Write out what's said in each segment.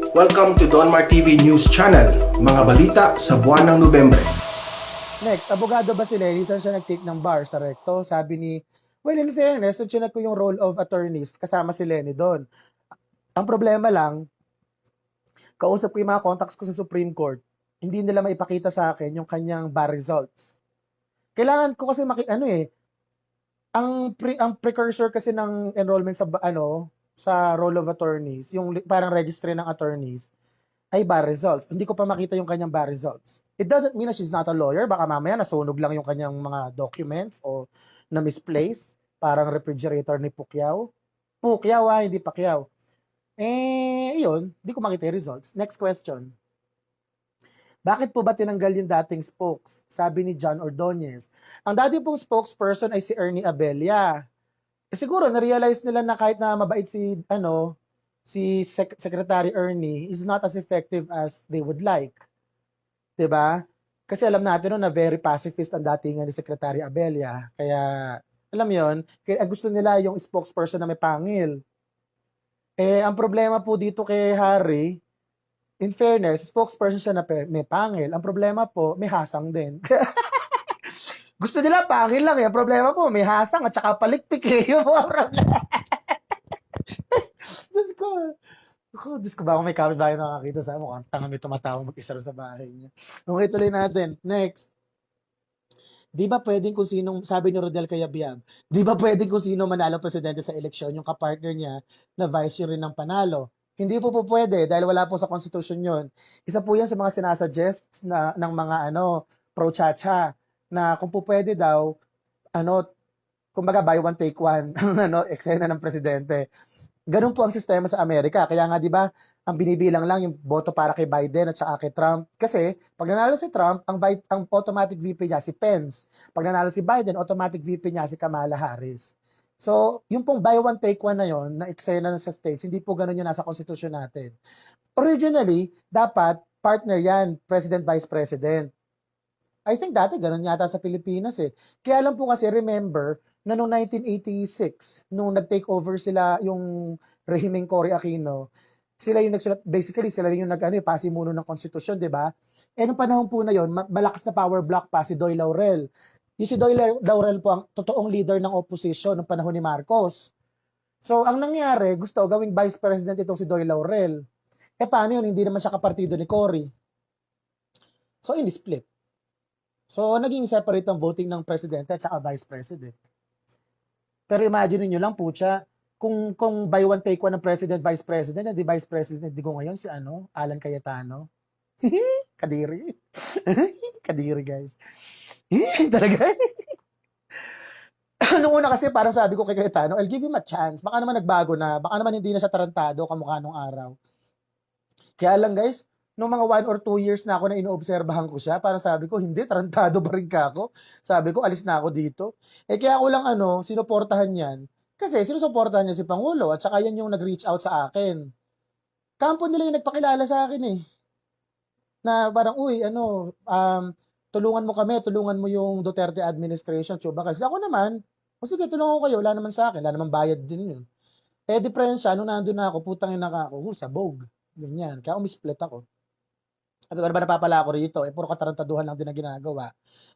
Welcome to Donmar TV News Channel, mga balita sa buwan ng Nobyembre. Next, abogado ba si Lenny? Saan siya nag-take ng bar? Sa recto? Sabi ni, well, in fairness, chinek ko yung role of attorneys, kasama si Lenny doon. Ang problema lang, kausap ko yung mga contacts ko sa Supreme Court, hindi nila maipakita sa akin yung kanyang bar results. Kailangan ko kasi ang precursor kasi ng enrollment sa role of attorneys, yung parang registry ng attorneys, ay bar results. Hindi ko pa makita yung kanyang bar results. It doesn't mean na she's not a lawyer. Baka mamaya nasunog lang yung kanyang mga documents o na-misplace. Parang refrigerator ni Pacquiao. Pacquiao hindi Pacquiao. Yun. Hindi ko makita yung results. Next question. Bakit po ba tinanggal yung dating spokes? Sabi ni John Ordonez. Ang dating pong spokesperson ay si Ernie Abella. Siguro, na-realize nila na kahit na mabait si Secretary Ernie is not as effective as they would like. 'Di ba? Kasi alam natin na very pacifist ang datingan ni Secretary Abella. Kaya, alam yon, kaya gusto nila yung spokesperson na may pangil. Ang problema po dito kay Harry, in fairness, spokesperson siya na may pangil. Ang problema po, may hasang din. Gusto nila pangil lang eh. Ang problema po, may hasang at saka palikpik eh. Yung mga problema. Diyos ko. Diyos ko ba kung may kapitbahay nakakita sa mo, tanga may tumatawag mag-isa rin sa bahay niya. Okay, tuloy natin. Next. Di ba pwedeng kung sinong, sabi ni Rodel Cayabyab, di ba pwedeng kung sino manalo presidente sa eleksyon, yung kapartner niya na vice rin ng panalo? Hindi po pwede dahil wala po sa constitution yun. Isa po yan sa mga sinasuggest ng mga pro-chacha na kung po pwede daw, kumbaga buy one take one, eksena ng presidente. Ganun po ang sistema sa Amerika. Kaya nga 'di ba, ang binibilang lang yung boto para kay Biden at saka kay Trump. Kasi pag nanalo si Trump, ang automatic VP niya si Pence. Pag nanalo si Biden, automatic VP niya si Kamala Harris. So, yung pong buy one take one na yon na eksena sa states, hindi po ganun yung nasa constitution natin. Originally, dapat partner yan, President Vice President. I think dati ganun yata sa Pilipinas eh. Kaya lang po kasi remember na noong 1986, nung nag-take over sila yung rehimeng Cory Aquino, sila yung nagsulat, basically sila yung pasimuno ng konstitusyon, di ba? Nung panahon po na yon, malakas na power block pa si Doy Laurel. Yung si Doy Laurel po ang totoong leader ng opposition ng panahon ni Marcos. So, ang nangyari, gusto gawing vice president itong si Doy Laurel. Paano yun? Hindi naman siya kapartido ni Cory. So, ini-split. So, naging separate ang voting ng presidente at saka vice president. Pero imagine niyo lang po siya, kung by one take one ng president, vice president, di vice president, di ko ngayon si Alan Cayetano. Kadiri. Kadiri, guys. Talaga. Noong una kasi parang sabi ko kay Cayetano, I'll give him a chance. Baka naman nagbago na. Baka naman hindi na siya tarantado kamukha nung araw. Kaya lang guys, nung mga 1 or 2 years na ako na inoobserbahan ko siya, parang sabi ko, hindi, tarantado pa rin ka ako. Sabi ko, alis na ako dito. Kaya ako lang sinuportahan yan. Kasi sinusuportahan niya si Pangulo at saka yan yung nag-reach out sa akin. Kampo nila yung nagpakilala sa akin eh. Na parang, tulungan mo kami, tulungan mo yung Duterte administration, Chuba. Kasi ako naman, sige, tulungan ko kayo, wala naman sa akin, wala naman bayad din yun. Diferensya, nung nandun na ako, putang ina ka ako, sabog. Ganyan, kaya umisplit ako. Sabi ko, ano ba napapala ako rito? Puro katarantaduhan lang din na ginagawa.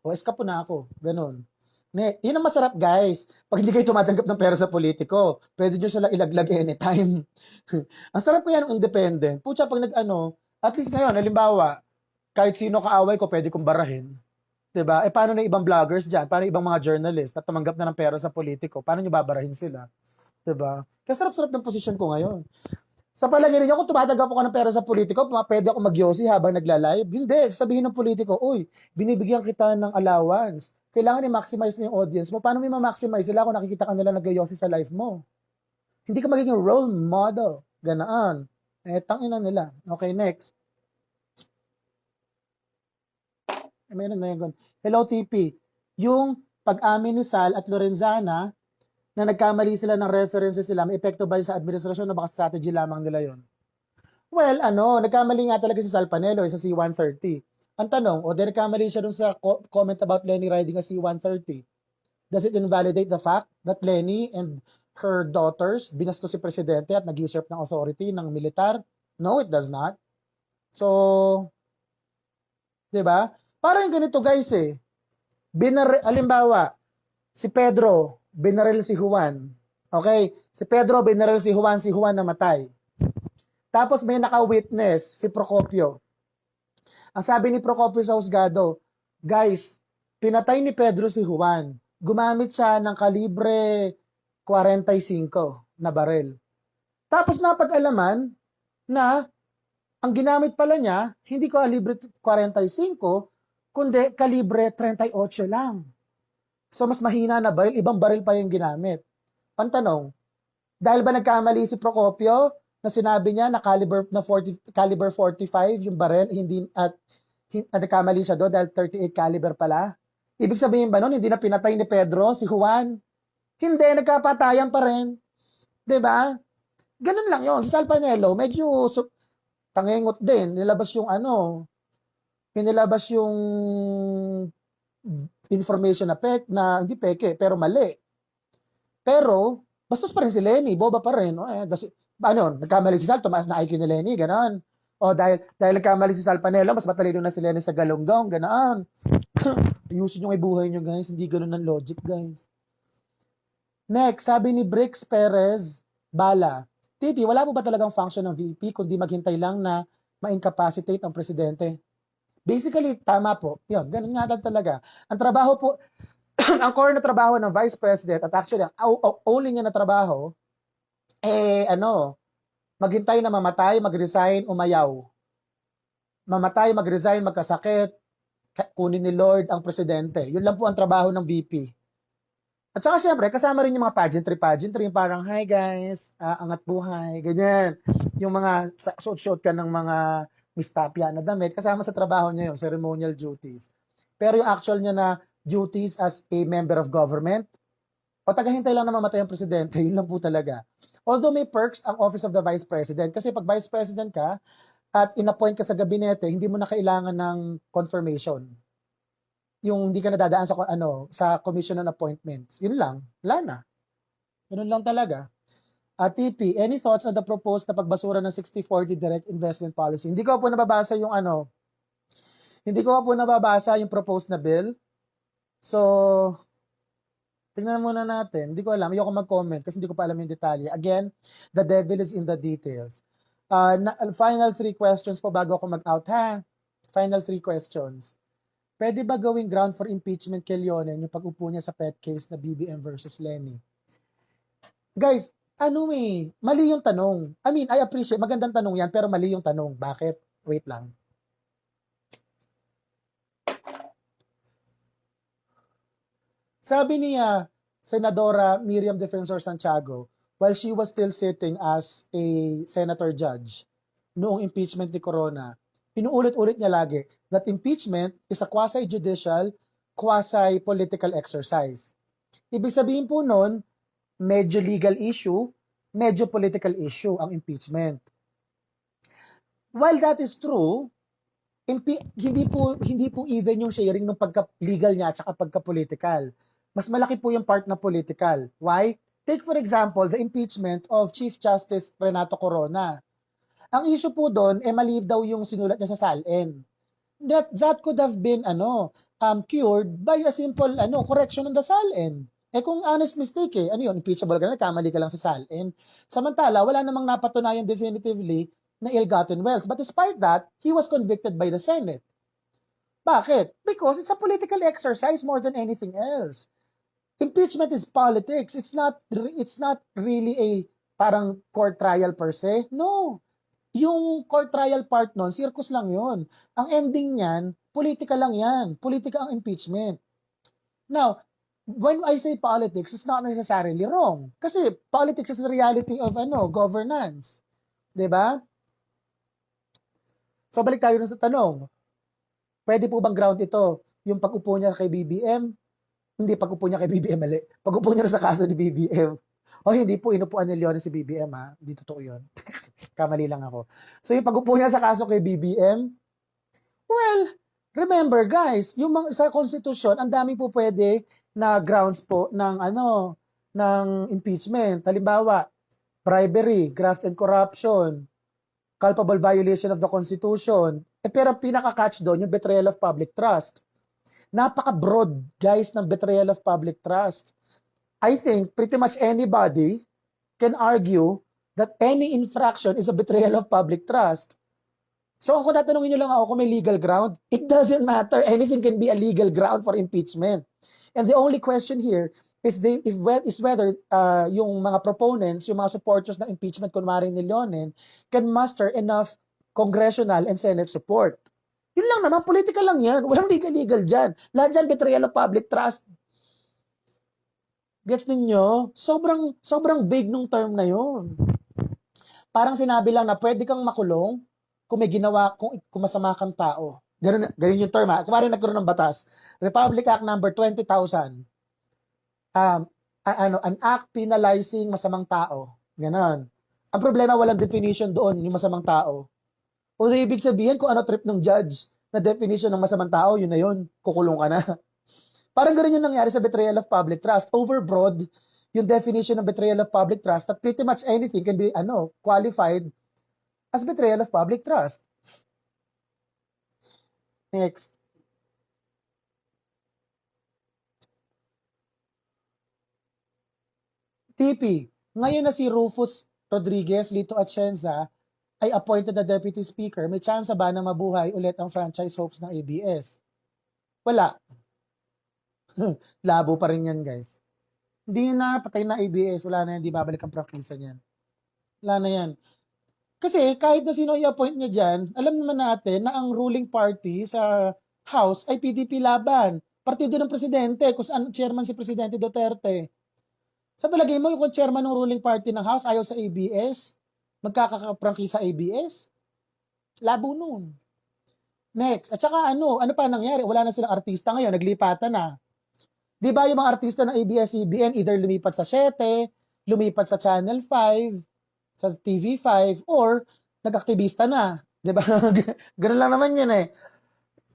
Eskapo na ako. Ganun. Yun ang masarap, guys. Pag hindi kayo tumatanggap ng pera sa politiko, pwede nyo sila ilaglag anytime. Ang sarap ko yan ng independent. Pucha, pag at least ngayon, halimbawa, kahit sino kaaway ko, pwede kong barahin. Diba? Paano na ibang vloggers dyan? Paano ibang mga journalists na tumanggap na ng pera sa politiko? Paano nyo babarahin sila? Diba? Kaya sarap-sarap ng posisyon ko ngayon. Sa palagay niyo, kung tumatanggap ako ng pera sa politiko, pwede ako magyosi habang nagla-live? Hindi. Sasabihin ng politiko, uy, binibigyan kita ng allowance. Kailangan i-maximize mo yung audience mo. Paano mo i-maximize sila kung nakikita ka nila nag-yosi sa live mo? Hindi ka magiging role model. Ganaan. Tangina nila. Okay, next. Meron na yun. Hello, TP. Yung pag-amin ni Sal at Lorenzana, na nagkamali sila ng references sila, may epekto ba sa administrasyon o baka strategy lamang nila yon? Well, nagkamali nga talaga si Sal Panelo sa C-130. Ang tanong, nagkamali siya dun sa comment about Lenny riding a C-130. Does it invalidate the fact that Lenny and her daughters binastos si presidente at nag-usurp ng authority ng militar? No, it does not. So, 'di ba? Parang ganito guys eh. Halimbawa, si Pedro, binaril si Juan. Okay? Si Pedro, binaril si Juan namatay. Tapos may naka-witness, si Procopio. Ang sabi ni Procopio sa husgado, guys, pinatay ni Pedro si Juan. Gumamit siya ng kalibre 45 na baril. Tapos napag-alaman na ang ginamit pala niya, hindi kalibre 45, kundi kalibre 38 lang. So mas mahina na baril, ibang baril pa yung ginamit. Ang tanong, dahil ba nagkamali si Procopio na sinabi niya na caliber 45 yung baril, hindi at nagkamali siya doon dahil 38 caliber pala? Ibig sabihin ba noon hindi na pinatay ni Pedro si Juan? Hindi, nagkapatayan pa rin. 'Di ba? Ganun lang 'yon. Si Sal Panelo, medyo tangengot din. Inilabas yung information na hindi peke, pero mali. Pero, bastos pa rin si Lenny, boba pa rin. Nagkamali si Sal, tumaas na IQ ni Lenny, ganon. O dahil nagkamali si Sal Panelo, mas matalino na si Lenny sa galunggong, ganon. Ayusin yung ibuhay nyo guys, hindi ganon ang logic guys. Next, sabi ni Brix Perez, Bala, TP, wala po ba talagang function ng VP kundi maghintay lang na ma-incapacitate ang presidente? Basically, tama po. Yun, ganun nga talaga. Ang trabaho po, ang core na trabaho ng Vice President, at actually, ang only niya na trabaho, maghintay na mamatay, mag-resign, umayaw. Mamatay, mag-resign, magkasakit, kunin ni Lord ang presidente. Yun lang po ang trabaho ng VP. At saka syempre, kasama rin yung mga pageantry, yung parang, hi guys, angat buhay, ganyan. Yung mga suot-suot ka ng mga Miss Tapia na damit, kasama sa trabaho niya yung ceremonial duties. Pero yung actual niya na duties as a member of government, o tagahintay lang na mamatay ang presidente, yun lang po talaga. Although may perks ang Office of the Vice President, kasi pag Vice President ka, at in-appoint ka sa gabinete, hindi mo na kailangan ng confirmation. Yung hindi ka nadadaan sa commission on appointments. Yun lang. Wala na. Ganun lang talaga. TP, any thoughts on the proposed na pagbasura ng 60-40 direct investment policy? Hindi ko po nababasa yung proposed na bill. So, tingnan muna natin. Hindi ko alam. Ayoko mag-comment kasi hindi ko pa alam yung detalye. Again, the devil is in the details. Final 3 questions po bago ako mag-out ha. Final 3 questions. Pwede ba gawing ground for impeachment kay Leonen yung pag-upo niya sa pet case na BBM versus Lenny? Guys, mali yung tanong. I appreciate, magandang tanong yan, pero mali yung tanong. Bakit? Wait lang. Sabi niya, Senadora Miriam Defensor Santiago, while she was still sitting as a senator judge noong impeachment ni Corona, inuulit-ulit niya lagi that impeachment is a quasi-judicial, quasi-political exercise. Ibig sabihin po nun, medyo legal issue, medyo political issue ang impeachment. While that is true, hindi po even yung sharing ng pagka-legal niya at saka pagka-political. Mas malaki po yung part na political. Why? Take for example, the impeachment of Chief Justice Renato Corona. Ang issue po doon, mali daw yung sinulat niya sa SALN. That could have been cured by a simple correction on the SALN. Kung honest mistake impeachable ka na, kamali ka lang sa SALN. Samantala, wala namang napatunayan definitively na ill-gotten wealth. But despite that, he was convicted by the Senate. Bakit? Because it's a political exercise more than anything else. Impeachment is politics. It's not really a parang court trial per se. No. Yung court trial part nun, circus lang yun. Ang ending niyan, politika lang yan. Politika ang impeachment. Now, when I say politics, it's not necessarily wrong. Kasi politics is the reality of governance. 'Di ba? So balik tayo sa tanong. Pwede po bang ground ito? Yung pag-upo niya kay BBM? Hindi, pag-upo niya kay BBM, mali. Pag-upo niya sa kaso ni BBM. Hindi po inupuan ni Leonen si BBM ha. Hindi totoo yun. Kamali lang ako. So yung pag-upo niya sa kaso kay BBM, well, remember guys, yung sa konstitusyon, ang dami po pwede na grounds po ng ng impeachment. Halimbawa, bribery, graft and corruption, culpable violation of the Constitution. Pero pinaka-catch doon, yung betrayal of public trust. Napaka-broad, guys, ng betrayal of public trust. I think pretty much anybody can argue that any infraction is a betrayal of public trust. So kung tatanungin nyo lang ako kung may legal ground, it doesn't matter. Anything can be a legal ground for impeachment. And the only question here is whether yung mga proponents, yung mga supporters ng impeachment, kunwari ni Leonen, can muster enough congressional and Senate support. Yun lang naman, political lang yan. Walang legal dyan. Lahat dyan, betrayal of public trust. Gets ninyo? Sobrang vague nung term na yun. Parang sinabi lang na pwede kang makulong kung may ginawa, kung masama kang tao. Ganun yung term ha. Kumari nagkaroon ng batas. Republic Act number 20,000. An act penalizing masamang tao. Ganon. Ang problema, walang definition doon yung masamang tao. O ibig sabihin kung ano trip ng judge na definition ng masamang tao, yun na yun, kukulong ka na. Parang ganoon yung nangyari sa betrayal of public trust. Overbroad yung definition ng betrayal of public trust that pretty much anything can be qualified as betrayal of public trust. Next. TP, ngayon na si Rufus Rodriguez, Lito Atienza ay appointed na Deputy Speaker, may chance ba na mabuhay ulit ang franchise hopes ng ABS? Wala. Labo pa rin yan, guys. Hindi na, patay na ABS, wala na yan, di babalik ang prangkisa niyan. Wala na yan. Kasi kahit na sino i-appoint niya dyan, alam naman natin na ang ruling party sa House ay PDP laban. Partido ng Presidente, kung saan chairman si Presidente Duterte. Sa palagay mo, yung chairman ng ruling party ng House ayaw sa ABS, magkakaprangki sa ABS? Labo nun. Next. At saka ano pa nangyari? Wala na silang artista ngayon, naglipatan na. Di ba yung mga artista ng ABS-CBN either lumipat sa 7, lumipat sa Channel 5, sa TV5, or nag-aktivista na. Di ba? Ganun lang naman yun eh.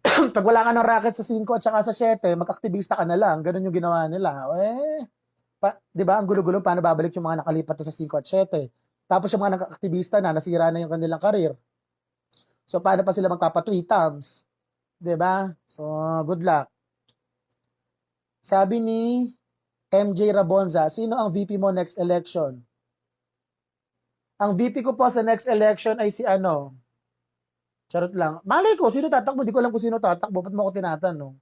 Pag wala ka ng racket sa 5 at saka sa 7, mag-aktivista ka na lang. Ganun yung ginawa nila. Di ba? Ang gulo-gulo, paano babalik yung mga nakalipat na sa 5 at 7? Tapos yung mga nag-aktivista na, nasira na yung kanilang karir. So, paano pa sila magpapa-tweetams? Di ba? So, good luck. Sabi ni MJ Rabonza, sino ang VP mo next election? Ang VP ko po sa next election ay si Charot lang. Malay ko, sino tatakbo? Di ko alam kung sino tatakbo. Ba't mo ko tinatanong?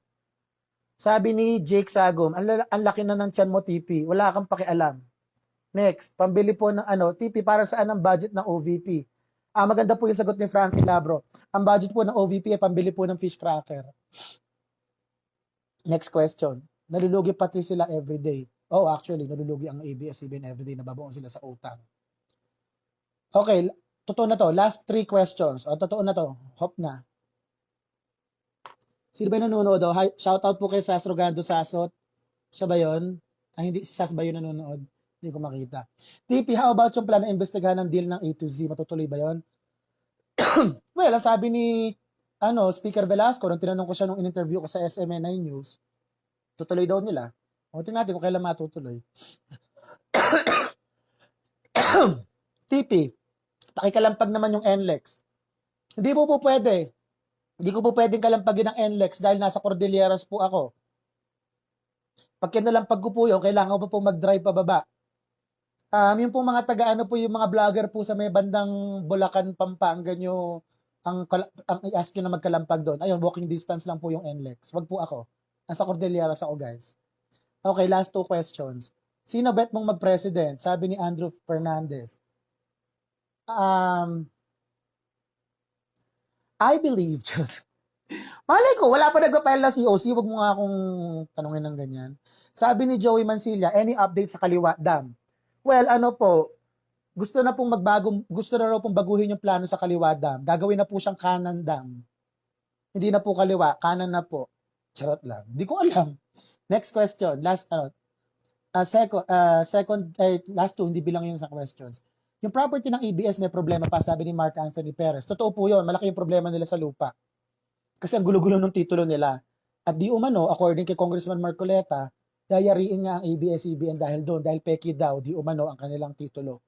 Sabi ni Jake Sagom, ang laki na ng tiyan mo, TP. Wala kang pakialam. Next, pambili po ng TP, para saan ang budget ng OVP? Maganda po yung sagot ni Frankie Labro. Ang budget po ng OVP ay pambili po ng fish cracker. Next question. Nalulugi pati sila everyday. Oh, actually, nalulugi ang ABS-CBN everyday. Nababaon sila sa utang. Okay, totoo na to. Last 3 questions. Totoo na to. Hope na. Sino ba nanonood? Shoutout po kay Sas Rogando Sasot. Siya ba yun? Hindi, si Sas ba yun nanonood? Hindi ko makita. TP, how about yung plano imbestigahan ng deal ng A to Z? Matutuloy ba yun? Well, ang sabi ni Speaker Velasco, nung tinanong ko siya nung in-interview ko sa SMN9 News, tutuloy daw nila. Tingnan natin kung kailan matutuloy. TP, pakikalampag naman yung NLEX. Hindi po pwede. Hindi ko po pwedeng kalampagin ng NLEX dahil nasa Cordilleras po ako. Pag kinalampag ko po yun, kailangan ko po mag-drive pababa. Yung po mga taga-ano po, yung mga vlogger po sa may bandang Bulacan, Pampanga nyo, ang i-ask nyo na magkalampag doon. Ayun, walking distance lang po yung NLEX. Wag po ako. Nasa Cordilleras ako, guys. Okay, last 2 questions. Sino bet mong mag-president? Sabi ni Andrew Fernandez. I believe, malay ko, wala pa nag-file na COC, wag mo nga akong tanungin ng ganyan. Sabi ni Joey Mansilla, any update sa Kaliwa Dam? Well, gusto na raw pong baguhin yung plano sa Kaliwa Dam. Gagawin na po siyang Kanan Dam. Hindi na po Kaliwa, Kanan na po. Charot lang. Hindi ko alam. Next question. Last 2, hindi bilang yun sa questions. Yung property ng ABS may problema pa, sabi ni Mark Anthony Perez. Totoo po yun, malaki yung problema nila sa lupa. Kasi ang gulo-gulo ng titulo nila. At di umano, according kay Congressman Marcoleta, yayariin nga ang ABS-CBN dahil doon, dahil peki daw, di umano ang kanilang titulo.